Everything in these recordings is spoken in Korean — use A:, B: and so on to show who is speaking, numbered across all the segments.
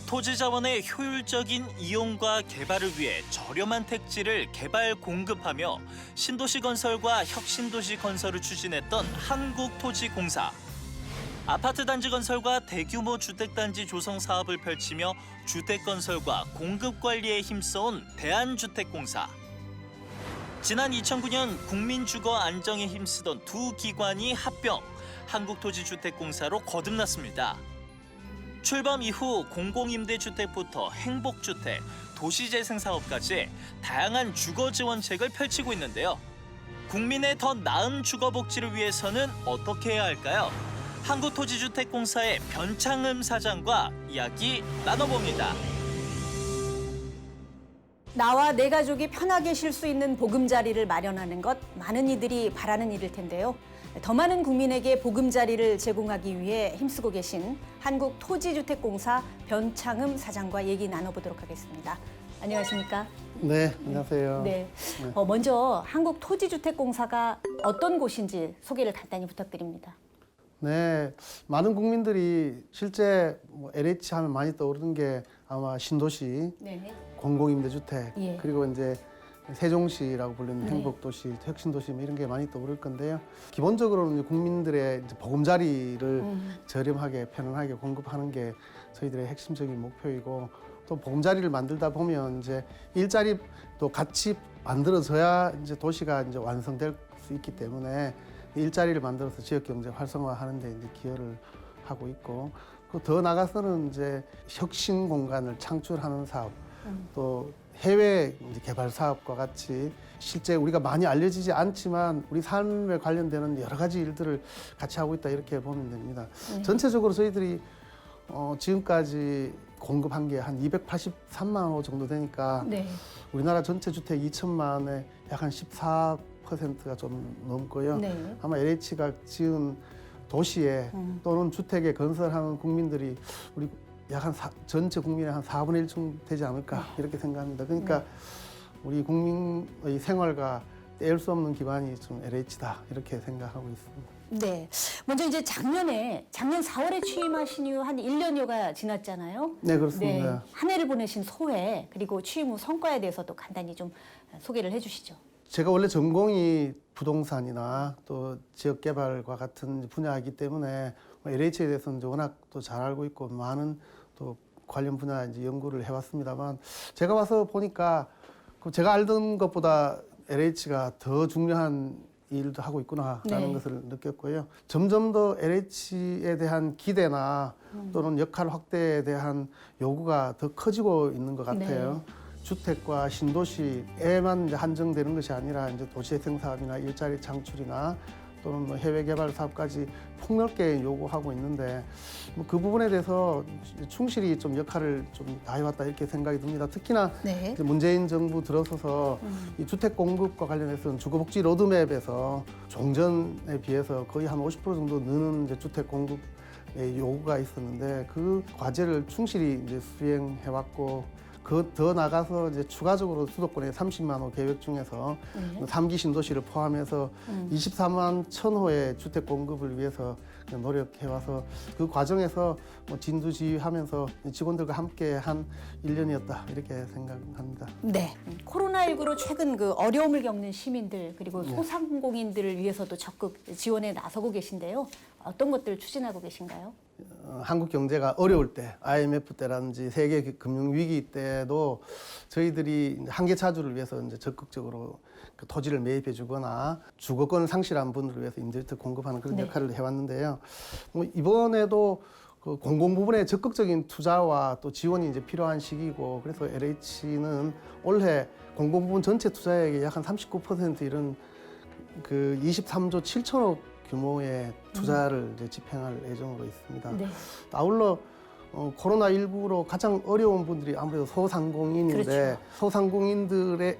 A: 토지 자원의 효율적인 이용과 개발을 위해 저렴한 택지를 개발 공급하며 신도시 건설과 혁신도시 건설을 추진했던 한국토지공사. 아파트 단지 건설과 대규모 주택단지 조성 사업을 펼치며 주택 건설과 공급 관리에 힘써온 대한주택공사. 지난 2009년 국민주거 안정에 힘쓰던 두 기관이 합병, 한국토지주택공사로 거듭났습니다. 출범 이후 공공임대주택부터 행복주택, 도시재생사업까지 다양한 주거지원책을 펼치고 있는데요. 국민의 더 나은 주거복지를 위해서는 어떻게 해야 할까요? 한국토지주택공사의 변창흠 사장과 이야기 나눠봅니다.
B: 나와 내 가족이 편하게 쉴 수 있는 보금자리를 마련하는 것 많은 이들이 바라는 일일 텐데요. 더 많은 국민에게 보금자리를 제공하기 위해 힘쓰고 계신 한국토지주택공사 변창흠 사장과 얘기 나눠보도록 하겠습니다. 안녕하십니까?
C: 네, 안녕하세요.
B: 네. 먼저 한국토지주택공사가 어떤 곳인지 소개를 간단히 부탁드립니다.
C: 네, 많은 국민들이 실제 LH 하면 많이 떠오르는 게 아마 신도시,
B: 네.
C: 공공임대주택,
B: 예.
C: 그리고 이제 세종시라고 불리는
B: 네.
C: 행복도시, 혁신도시 이런 게 많이 떠오를 건데요. 기본적으로는 이제 국민들의 이제 보금자리를 저렴하게, 편안하게 공급하는 게 저희들의 핵심적인 목표이고, 또 보금자리를 만들다 보면 이제 일자리도 같이 만들어져야 이제 도시가 이제 완성될 수 있기 때문에 일자리를 만들어서 지역 경제 활성화하는 데 이제 기여를 하고 있고, 더 나가서는 이제 혁신 공간을 창출하는 사업, 또 해외 이제 개발 사업과 같이 실제 우리가 많이 알려지지 않지만 우리 삶에 관련되는 여러 가지 일들을 같이 하고 있다 이렇게 보면 됩니다. 전체적으로 저희들이 지금까지 공급한 게 한 283만 호 정도 되니까
B: 네.
C: 우리나라 전체 주택 2천만에 약 한 14%가 좀 넘고요.
B: 네.
C: 아마 LH가 지은 도시에 또는 주택에 건설하는 국민들이 우리 약 한 전체 국민의 한 4분의 1쯤 되지 않을까 이렇게 생각합니다. 그러니까 우리 국민의 생활과 뗄 수 없는 기반이 좀 LH다 이렇게 생각하고 있습니다.
B: 네. 먼저 이제 작년 4월에 취임하신 이후 한 1년여가 지났잖아요.
C: 네, 그렇습니다.
B: 네. 한 해를 보내신 소회 그리고 취임 후 성과에 대해서도 간단히 좀 소개를 해주시죠.
C: 제가 원래 전공이 부동산이나 또 지역개발과 같은 분야이기 때문에 LH에 대해서는 이제 워낙 또 잘 알고 있고 많은 또 관련 분야 이제 연구를 해왔습니다만 제가 와서 보니까 제가 알던 것보다 LH가 더 중요한 일도 하고 있구나라는
B: 네.
C: 것을 느꼈고요. 점점 더 LH에 대한 기대나 또는 역할 확대에 대한 요구가 더 커지고 있는 것 같아요.
B: 네.
C: 주택과 신도시에만 이제 한정되는 것이 아니라 이제 도시재생 사업이나 일자리 창출이나 또는 뭐 해외 개발 사업까지 폭넓게 요구하고 있는데 그 부분에 대해서 충실히 좀 역할을 좀 다해왔다 이렇게 생각이 듭니다. 특히나
B: 네.
C: 이제 문재인 정부 들어서서 이 주택 공급과 관련해서는 주거복지 로드맵에서 종전에 비해서 거의 한 50% 정도 느는 이제 주택 공급의 요구가 있었는데 그 과제를 충실히 이제 수행해왔고. 더 나가서 이제 추가적으로 수도권에 30만 호 계획 중에서 3기 신도시를 포함해서 24만 1,000호의 주택 공급을 위해서 노력해와서 그 과정에서 뭐 진두지휘하면서 직원들과 함께 한 1년이었다 이렇게 생각합니다.
B: 네. 코로나19로 최근 그 어려움을 겪는 시민들 그리고 소상공인들을 위해서도 적극 지원에 나서고 계신데요. 어떤 것들을 추진하고 계신가요?
C: 한국 경제가 어려울 때, IMF 때라든지 세계 금융 위기 때도 저희들이 한계차주를 위해서 이제 적극적으로 그 토지를 매입해주거나 주거권을 상실한 분들을 위해서 임대주택 공급하는 그런
B: 네.
C: 역할을 해왔는데요. 뭐 이번에도 그 공공 부분에 적극적인 투자와 또 지원이 이제 필요한 시기고 그래서 LH는 올해 공공 부분 전체 투자액의 약 한 39% 이런 그 23조 7천억 규모의 투자를 이제 집행할 예정으로 있습니다.
B: 네.
C: 아울러 코로나19로 가장 어려운 분들이 아무래도 소상공인인데
B: 그렇죠.
C: 소상공인들의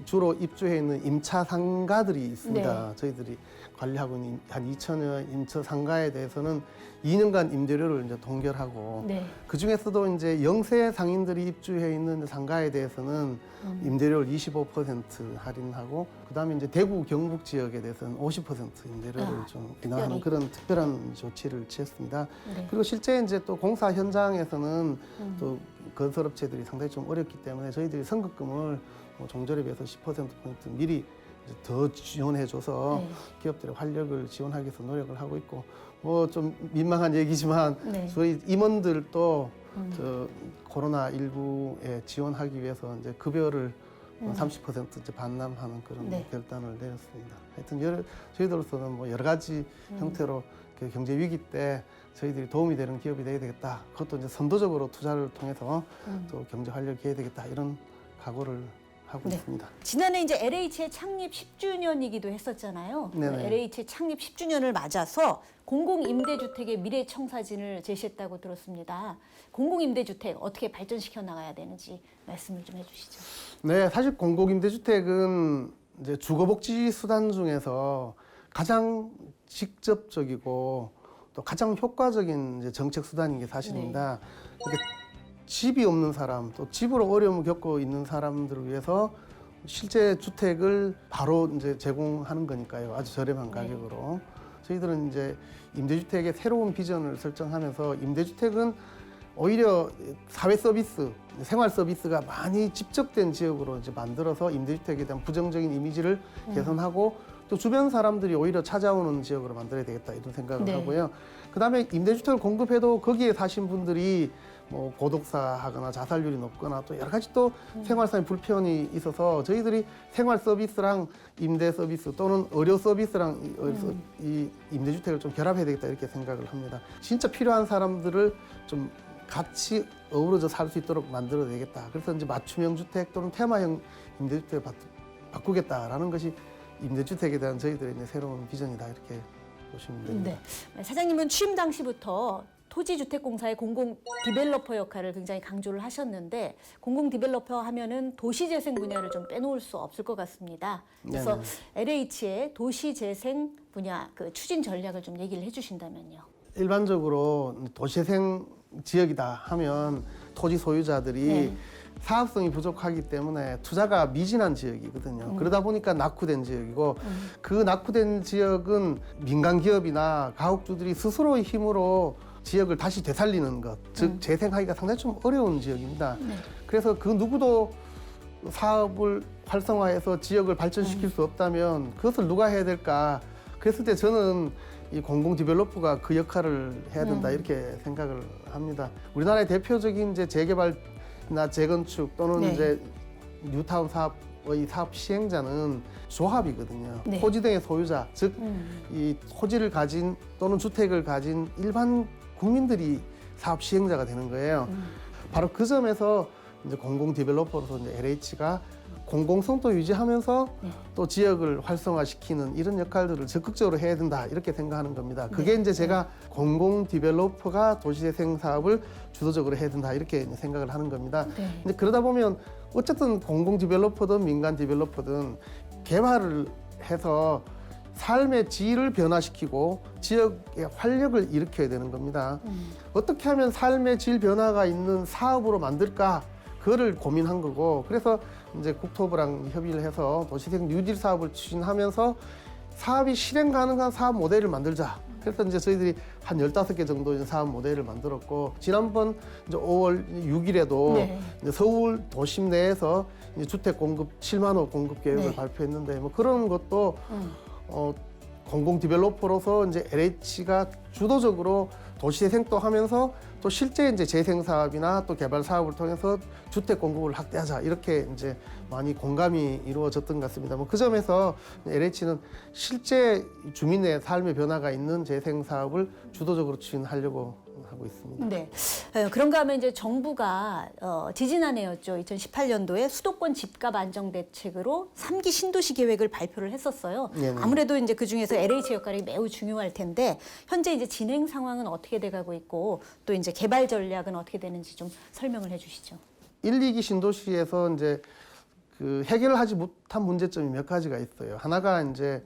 C: 주로 입주해 있는 임차 상가들이 있습니다.
B: 네.
C: 저희들이 관리하고 있는 한 2천여 임차 상가에 대해서는 2년간 임대료를 이제 동결하고
B: 네.
C: 그 중에서도 이제 영세 상인들이 입주해 있는 상가에 대해서는 임대료를 25% 할인하고 그다음에 이제 대구 경북 지역에 대해서는 50% 임대료를 좀 인하하는
B: 특별히.
C: 그런 특별한 조치를 취했습니다.
B: 네.
C: 그리고 실제 이제 또 공사 현장에서는 또 건설업체들이 상당히 좀 어렵기 때문에 저희들이 선급금을 뭐 종전에 비해서 10%포인트 미리 이제 더 지원해줘서
B: 네.
C: 기업들의 활력을 지원하기 위해서 노력을 하고 있고 뭐 좀 민망한 얘기지만
B: 네.
C: 저희 임원들도 저 코로나 19에 지원하기 위해서 이제 급여를 30% 이제 반납하는 그런
B: 네.
C: 결단을 내렸습니다. 하여튼 저희들로서는 뭐 여러 가지 형태로 그 경제 위기 때 저희들이 도움이 되는 기업이 돼야 되겠다. 그것도 이제 선도적으로 투자를 통해서 또 경제 활력이 해야 되겠다 이런 각오를 하고
B: 네.
C: 있습니다.
B: 지난해 이제 LH의 창립 10주년이기도 했었잖아요.
C: 네네.
B: LH 창립 10주년을 맞아서 공공임대주택의 미래 청사진을 제시했다고 들었습니다. 공공임대주택 어떻게 발전시켜 나가야 되는지 말씀을 좀 해주시죠.
C: 네, 사실 공공임대주택은 이제 주거복지 수단 중에서 가장 직접적이고 또 가장 효과적인 이제 정책 수단인 게 사실입니다. 이게 집이 없는 사람, 또 집으로 어려움을 겪고 있는 사람들을 위해서 실제 주택을 바로 이제 제공하는 거니까요. 아주 저렴한 가격으로. 저희들은 이제 임대주택의 새로운 비전을 설정하면서 임대주택은 오히려 사회 서비스, 생활 서비스가 많이 집적된 지역으로 이제 만들어서 임대주택에 대한 부정적인 이미지를 개선하고 또 주변 사람들이 오히려 찾아오는 지역으로 만들어야 되겠다 이런 생각을
B: 네.
C: 하고요. 그다음에 임대주택을 공급해도 거기에 사신 분들이 뭐 고독사하거나 자살률이 높거나 또 여러 가지 또 생활상의 불편이 있어서 저희들이 생활 서비스랑 임대 서비스 또는 의료 서비스랑 이 임대주택을 좀 결합해야 되겠다 이렇게 생각을 합니다. 진짜 필요한 사람들을 좀 같이 어우러져 살 수 있도록 만들어야 되겠다. 그래서 이제 맞춤형 주택 또는 테마형 임대주택을 바꾸겠다라는 것이 임대주택에 대한 저희들의 이제 새로운 비전이다 이렇게 보시면 됩니다.
B: 네. 사장님은 취임 당시부터 토지주택공사의 공공 디벨로퍼 역할을 굉장히 강조를 하셨는데 공공 디벨로퍼 하면은 도시재생 분야를 좀 빼놓을 수 없을 것 같습니다. 그래서 LH의 도시재생 분야 그 추진 전략을 좀 얘기를 해주신다면요.
C: 일반적으로 도시재생 지역이다 하면 토지 소유자들이 사업성이 부족하기 때문에 투자가 미진한 지역이거든요. 그러다 보니까 낙후된 지역이고 그 낙후된 지역은 민간 기업이나 가옥주들이 스스로의 힘으로 지역을 다시 되살리는 것, 즉 재생하기가 상당히 좀 어려운 지역입니다. 그래서 그 누구도 사업을 활성화해서 지역을 발전시킬 수 없다면 그것을 누가 해야 될까? 그랬을 때 저는 이 공공 디벨로퍼가 그 역할을 해야 된다 이렇게 생각을 합니다. 우리나라의 대표적인 이제 재개발이나 재건축 또는 이제 뉴타운 사업의 사업 시행자는 조합이거든요.
B: 네.
C: 토지 등의 소유자, 즉 이 토지를 가진 또는 주택을 가진 일반 국민들이 사업 시행자가 되는 거예요. 바로 그 점에서 이제 공공 디벨로퍼로서 이제 LH가 공공성도 유지하면서 또 지역을 활성화시키는 이런 역할들을 적극적으로 해야 된다 이렇게 생각하는 겁니다. 그게 이제 제가 공공 디벨로퍼가 도시재생 사업을 주도적으로 해야 된다 이렇게 생각을 하는 겁니다. 근데 그러다 보면 어쨌든 공공 디벨로퍼든 민간 디벨로퍼든 개발을 해서 삶의 질을 변화시키고 지역의 활력을 일으켜야 되는 겁니다. 어떻게 하면 삶의 질 변화가 있는 사업으로 만들까? 그거를 고민한 거고 그래서 이제 국토부랑 협의를 해서 도시재생 뉴딜 사업을 추진하면서 사업이 실행 가능한 사업 모델을 만들자. 그래서 이제 저희들이 한 15개 정도 이제 사업 모델을 만들었고 지난번 이제 5월 6일에도 이제 서울 도심 내에서 이제 주택 공급 7만 호 공급 계획을 발표했는데 뭐 그런 것도 공공 디벨로퍼로서 이제 LH가 주도적으로 도시재생도 하면서 또 실제 이제 재생 사업이나 또 개발 사업을 통해서 주택 공급을 확대하자 이렇게 이제 많이 공감이 이루어졌던 것 같습니다. 뭐 그 점에서 LH는 실제 주민의 삶의 변화가 있는 재생 사업을 주도적으로 추진하려고 하고 있습니다.
B: 네. 그런가 하면 이제 정부가 지지난해였죠. 2018년도에 수도권 집값 안정 대책으로 3기 신도시 계획을 발표를 했었어요.
C: 네네.
B: 아무래도 이제 그 중에서 LH 역할이 매우 중요할 텐데 현재 이제 진행 상황은 어떻게 돼가고 있고 또 이제 개발 전략은 어떻게 되는지 좀 설명을 해주시죠.
C: 1, 2기 신도시에서 이제 그 해결하지 못한 문제점이 몇 가지가 있어요. 하나가 이제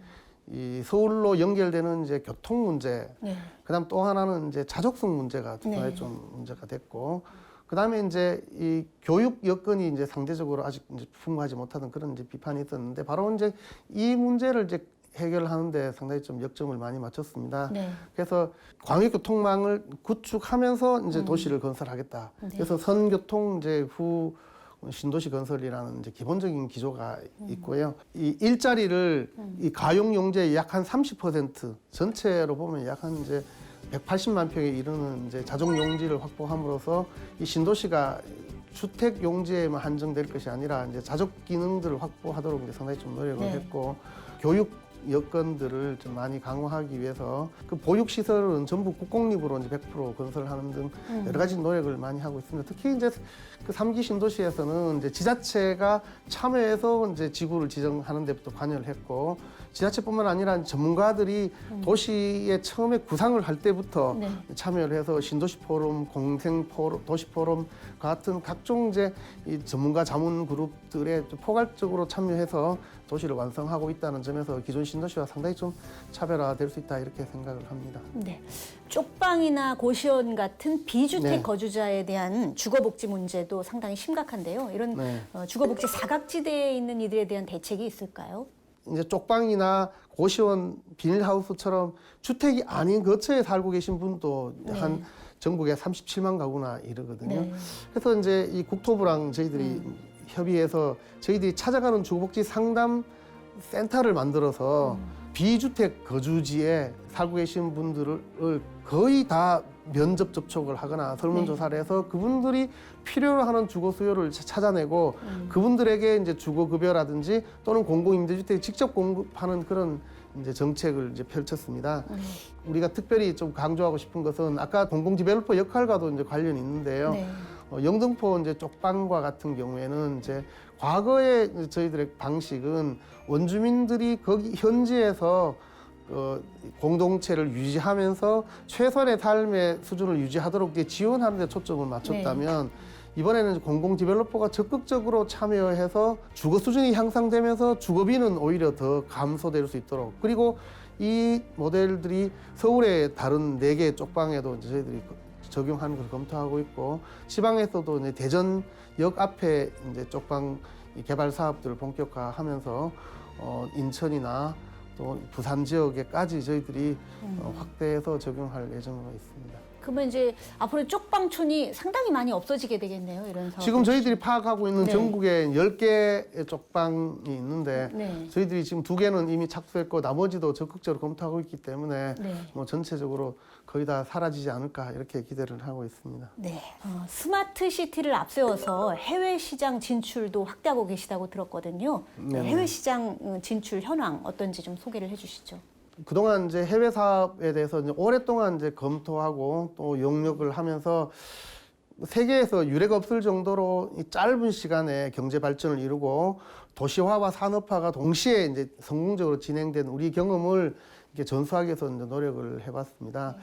C: 이 서울로 연결되는 이제 교통 문제,
B: 네.
C: 그다음 또 하나는 이제 자족성 문제가
B: 네.
C: 좀 문제가 됐고, 그다음에 이제 이 교육 여건이 이제 상대적으로 아직 이제 풍부하지 못하던 그런 이제 비판이 있었는데, 바로 이제 이 문제를 이제 해결하는데 상당히 좀 역점을 많이 맞췄습니다.
B: 네.
C: 그래서 광역교통망을 구축하면서 이제 도시를 건설하겠다.
B: 네.
C: 그래서 선교통 이제 후 신도시 건설이라는 이제 기본적인 기조가 있고요. 이 일자리를 이 가용 용지의 약 한 30% 전체로 보면 약 한 이제 180만 평에 이르는 이제 자족 용지를 확보함으로써 이 신도시가 주택 용지에만 한정될 것이 아니라 이제 자족 기능들을 확보하도록 이제 상당히 좀 노력을
B: 네.
C: 했고, 교육 여건들을 좀 많이 강화하기 위해서 그 보육 시설은 전부 국공립으로 이제 100% 건설하는 등 여러 가지 노력을 많이 하고 있습니다. 특히 이제 그 3기 신도시에서는 이제 지자체가 참여해서 이제 지구를 지정하는 데부터 관여를 했고, 지자체뿐만 아니라 전문가들이 도시에 처음에 구상을 할 때부터
B: 네.
C: 참여를 해서 신도시 포럼, 공생 포럼, 도시 포럼 같은 각종 이제 이 전문가 자문 그룹들에 좀 포괄적으로 참여해서 도시를 완성하고 있다는 점에서 기존 신도시와 상당히 좀 차별화될 수 있다, 이렇게 생각을 합니다.
B: 네. 쪽방이나 고시원 같은 비주택
C: 네.
B: 거주자에 대한 주거복지 문제도 상당히 심각한데요. 이런
C: 네.
B: 주거복지 사각지대에 있는 이들에 대한 대책이 있을까요?
C: 이제 쪽방이나 고시원, 비닐하우스처럼 주택이 아닌 거처에 살고 계신 분도
B: 네.
C: 한 전국에 37만 가구나 이르거든요.
B: 네.
C: 그래서 이제 이 국토부랑 저희들이 협의해서 저희들이 찾아가는 주거복지 상담 센터를 만들어서 비주택 거주지에 살고 계신 분들을 거의 다 면접 접촉을 하거나 설문조사를 해서 그분들이 필요로 하는 주거 수요를 찾아내고 그분들에게 이제 주거급여라든지 또는 공공임대주택 직접 공급하는 그런 이제 정책을 이제 펼쳤습니다. 우리가 특별히 좀 강조하고 싶은 것은 아까 공공디벨로퍼 역할과도 이제 관련이 있는데요.
B: 네.
C: 영등포 이제 쪽방과 같은 경우에는 이제 과거의 저희들의 방식은 원주민들이 거기 현지에서 공동체를 유지하면서 최선의 삶의 수준을 유지하도록 이제 지원하는 데 초점을 맞췄다면 이번에는 공공 디벨로퍼가 적극적으로 참여해서 주거 수준이 향상되면서 주거비는 오히려 더 감소될 수 있도록, 그리고 이 모델들이 서울의 다른 4개의 쪽방에도 이제 저희들이 적용하는 걸 검토하고 있고, 지방에서도 이제 대전역 앞에 이제 쪽방 개발 사업들을 본격화하면서 인천이나 또 부산 지역에까지 저희들이 확대해서 적용할 예정으로 있습니다.
B: 그러면 이제 앞으로 쪽방촌이 상당히 많이 없어지게 되겠네요. 이런 사업.
C: 지금 저희들이 파악하고 있는
B: 네.
C: 전국에 10개의 쪽방이 있는데
B: 네.
C: 저희들이 지금 2개는 이미 착수했고 나머지도 적극적으로 검토하고 있기 때문에
B: 네.
C: 뭐 전체적으로 거의 다 사라지지 않을까, 이렇게 기대를 하고 있습니다.
B: 네. 스마트 시티를 앞세워서 해외 시장 진출도 확대하고 계시다고 들었거든요.
C: 네네.
B: 해외 시장 진출 현황 어떤지 좀 소개를 해주시죠.
C: 그동안 이제 해외 사업에 대해서 이제 오랫동안 이제 검토하고 또 용역을 하면서 세계에서 유례가 없을 정도로 이 짧은 시간에 경제 발전을 이루고 도시화와 산업화가 동시에 이제 성공적으로 진행된 우리 경험을 이렇게 전수하기 위해서 이제 노력을 해봤습니다.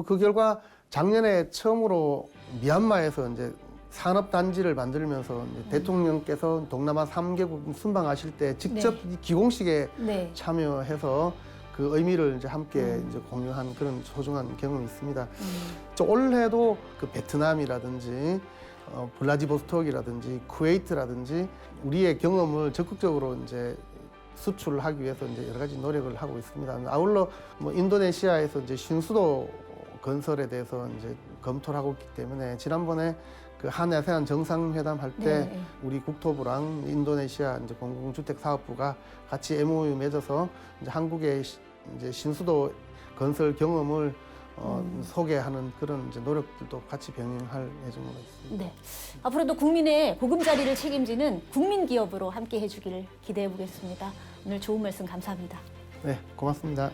C: 그 결과 작년에 처음으로 미얀마에서 이제 산업단지를 만들면서 이제 대통령께서 동남아 3개국 순방하실 때 직접 이 기공식에
B: 네.
C: 참여해서 그 의미를 이제 함께 이제 공유한 그런 소중한 경험이 있습니다. 저 올해도 그 베트남이라든지 블라디보스톡이라든지 쿠웨이트라든지 우리의 경험을 적극적으로 이제 수출을 하기 위해서 이제 여러 가지 노력을 하고 있습니다. 아울러 뭐 인도네시아에서 이제 신수도 건설에 대해서 이제 검토를 하고 있기 때문에 지난번에 그 한아세안 정상회담 할 때
B: 네.
C: 우리 국토부랑 인도네시아 이제 공공주택 사업부가 같이 MOU 맺어서 이제 한국의 이제 신수도 건설 경험을 소개하는 그런 이제 노력들도 같이 병행할 예정으로 있습니다.
B: 네. 앞으로도 국민의 보금자리를 책임지는 국민기업으로 함께 해주기를 기대해 보겠습니다. 오늘 좋은 말씀 감사합니다.
C: 네, 고맙습니다.